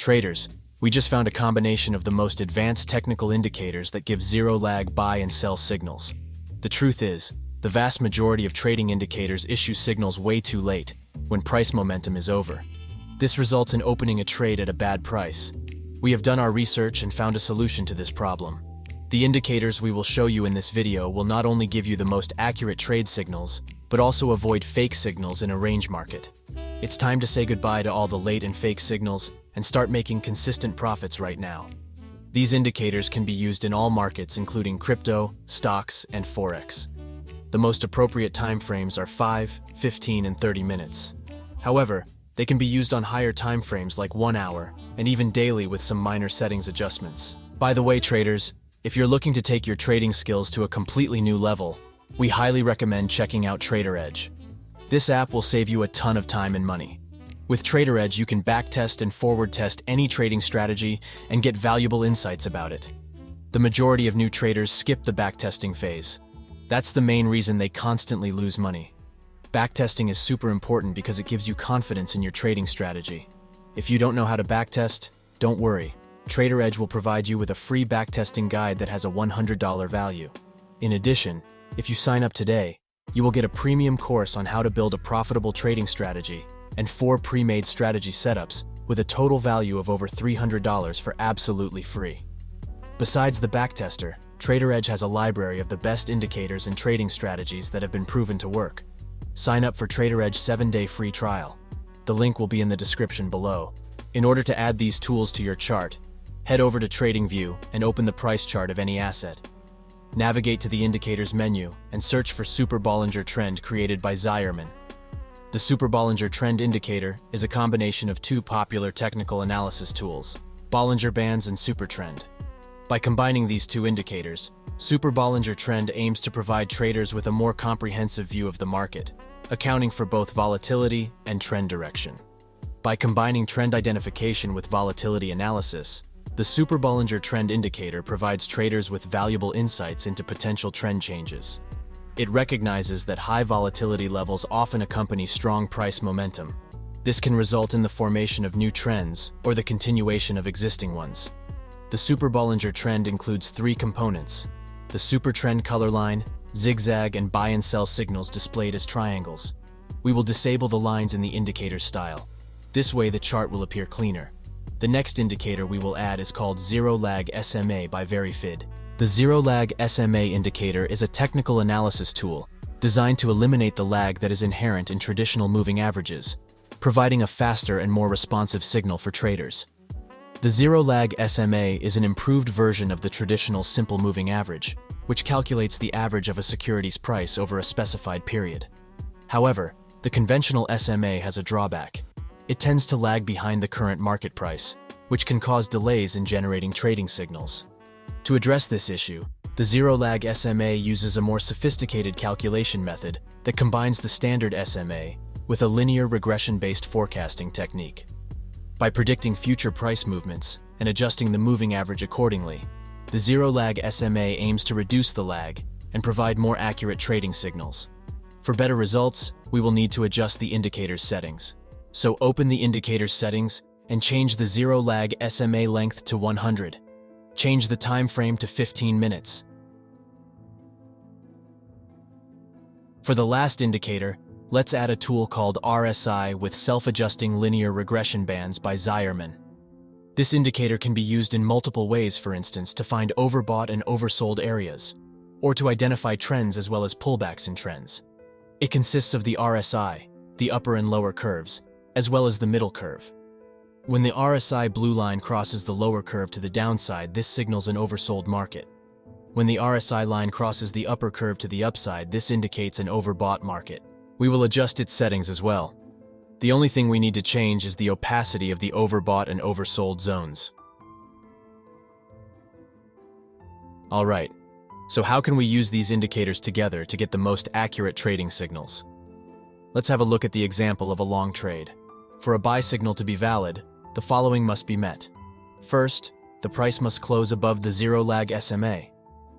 Traders, we just found a combination of the most advanced technical indicators that give zero-lag buy and sell signals. The truth is, the vast majority of trading indicators issue signals way too late, when price momentum is over. This results in opening a trade at a bad price. We have done our research and found a solution to this problem. The indicators we will show you in this video will not only give you the most accurate trade signals, but also avoid fake signals in a range market. It's time to say goodbye to all the late and fake signals and start making consistent profits right now. These indicators can be used in all markets including crypto, stocks, and Forex. The most appropriate time frames are 5, 15, and 30 minutes. However, they can be used on higher time frames like 1 hour, and even daily with some minor settings adjustments. By the way, traders, if you're looking to take your trading skills to a completely new level, we highly recommend checking out TradingView. This app will save you a ton of time and money. With TradingView, you can backtest and forward test any trading strategy and get valuable insights about it. The majority of new traders skip the backtesting phase. That's the main reason they constantly lose money. Backtesting is super important because it gives you confidence in your trading strategy. If you don't know how to backtest, don't worry. TradingView will provide you with a free backtesting guide that has a $100 value. In addition, if you sign up today, you will get a premium course on how to build a profitable trading strategy and 4 pre-made strategy setups with a total value of over $300 for absolutely free. Besides the backtester, TradingView has a library of the best indicators and trading strategies that have been proven to work. Sign up for TradingView 7-day free trial. The link will be in the description below. In order to add these tools to your chart, head over to TradingView and open the price chart of any asset. Navigate to the Indicators menu and search for Super Bollinger Trend created by Zierman. The Super Bollinger Trend Indicator is a combination of 2 popular technical analysis tools, Bollinger Bands and Super Trend. By combining these 2 indicators, Super Bollinger Trend aims to provide traders with a more comprehensive view of the market, accounting for both volatility and trend direction. By combining trend identification with volatility analysis, the Super Bollinger Trend Indicator provides traders with valuable insights into potential trend changes. It recognizes that high volatility levels often accompany strong price momentum. This can result in the formation of new trends or the continuation of existing ones. The Super Bollinger Trend includes 3 components: the Super Trend color line, zigzag, and buy and sell signals displayed as triangles. We will disable the lines in the indicator style. This way the chart will appear cleaner. The next indicator we will add is called Zero Lag SMA by VeriFid. The Zero Lag SMA indicator is a technical analysis tool designed to eliminate the lag that is inherent in traditional moving averages, providing a faster and more responsive signal for traders. The Zero Lag SMA is an improved version of the traditional simple moving average, which calculates the average of a security's price over a specified period. However, the conventional SMA has a drawback. It tends to lag behind the current market price, which can cause delays in generating trading signals. To address this issue, the Zero Lag SMA uses a more sophisticated calculation method that combines the standard SMA with a linear regression-based forecasting technique. By predicting future price movements and adjusting the moving average accordingly, the Zero Lag SMA aims to reduce the lag and provide more accurate trading signals. For better results, we will need to adjust the indicator's settings. So open the indicator's settings and change the Zero Lag SMA length to 100. Change the time frame to 15 minutes. For the last indicator, let's add a tool called RSI with self-adjusting linear regression bands by Zierman. This indicator can be used in multiple ways, for instance, to find overbought and oversold areas, or to identify trends as well as pullbacks in trends. It consists of the RSI, the upper and lower curves, as well as the middle curve. When the RSI blue line crosses the lower curve to the downside, this signals an oversold market. When the RSI line crosses the upper curve to the upside, this indicates an overbought market. We will adjust its settings as well. The only thing we need to change is the opacity of the overbought and oversold zones. Alright, so how can we use these indicators together to get the most accurate trading signals? Let's have a look at the example of a long trade. For a buy signal to be valid, the following must be met. First, the price must close above the Zero Lag SMA.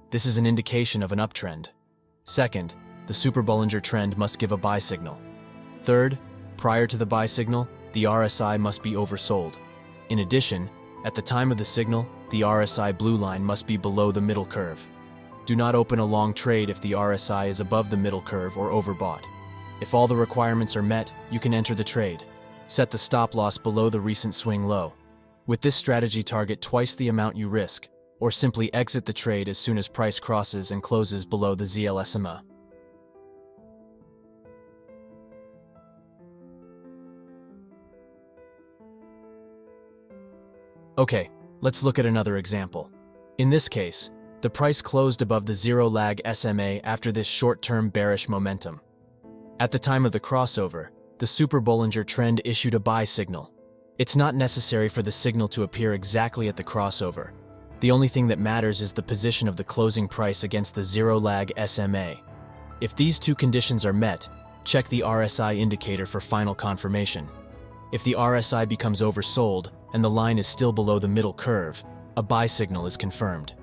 This is an indication of an uptrend. Second, the Super Bollinger Trend must give a buy signal. Third, prior to the buy signal, the RSI must be oversold. In addition, at the time of the signal, the RSI blue line must be below the middle curve. Do not open a long trade if the RSI is above the middle curve or overbought. If all the requirements are met, you can enter the trade. Set the stop loss below the recent swing low. With this strategy, target twice the amount you risk, or simply exit the trade as soon as price crosses and closes below the ZL/SMA. Okay, let's look at another example. In this case, the price closed above the zero-lag SMA after this short-term bearish momentum. At the time of the crossover, the Super Bollinger Trend issued a buy signal. It's not necessary for the signal to appear exactly at the crossover. The only thing that matters is the position of the closing price against the zero-lag SMA. If these two conditions are met, check the RSI indicator for final confirmation. If the RSI becomes oversold and the line is still below the middle curve, a buy signal is confirmed.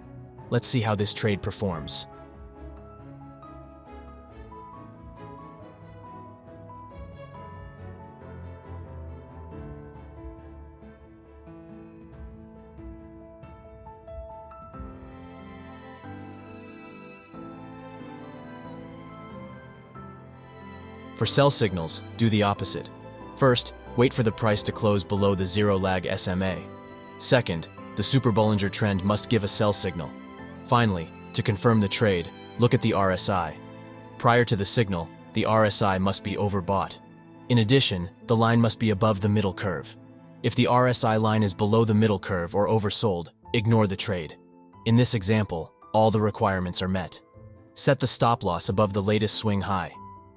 Let's see how this trade performs. For sell signals, do the opposite. First, wait for the price to close below the zero-lag SMA. Second, the Super Bollinger Trend must give a sell signal. Finally, to confirm the trade, look at the RSI. Prior to the signal, the RSI must be overbought. In addition, the line must be above the middle curve. If the RSI line is below the middle curve or oversold, ignore the trade. In this example, all the requirements are met. Set the stop loss above the latest swing high.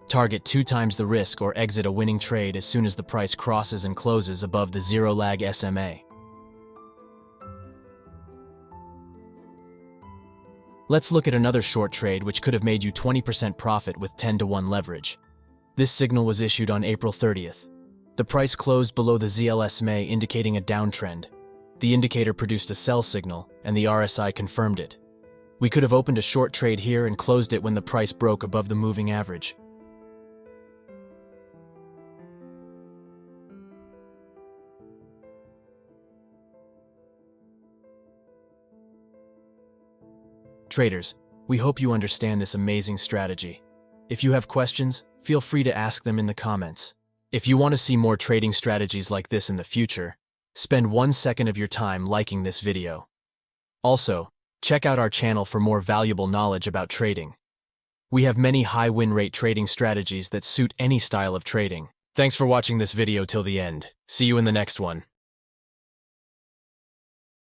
Target 2 times the risk or exit a winning trade as soon as the price crosses and closes above the zero-lag SMA. Let's look at another short trade which could have made you 20% profit with 10-to-1 leverage. This signal was issued on April 30th. The price closed below the ZL/SMA, indicating a downtrend. The indicator produced a sell signal, and the RSI confirmed it. We could have opened a short trade here and closed it when the price broke above the moving average. Traders, we hope you understand this amazing strategy. If you have questions, feel free to ask them in the comments. If you want to see more trading strategies like this in the future, spend 1 second of your time liking this video. Also, check out our channel for more valuable knowledge about trading. We have many high win rate trading strategies that suit any style of trading. Thanks for watching this video till the end. See you in the next one.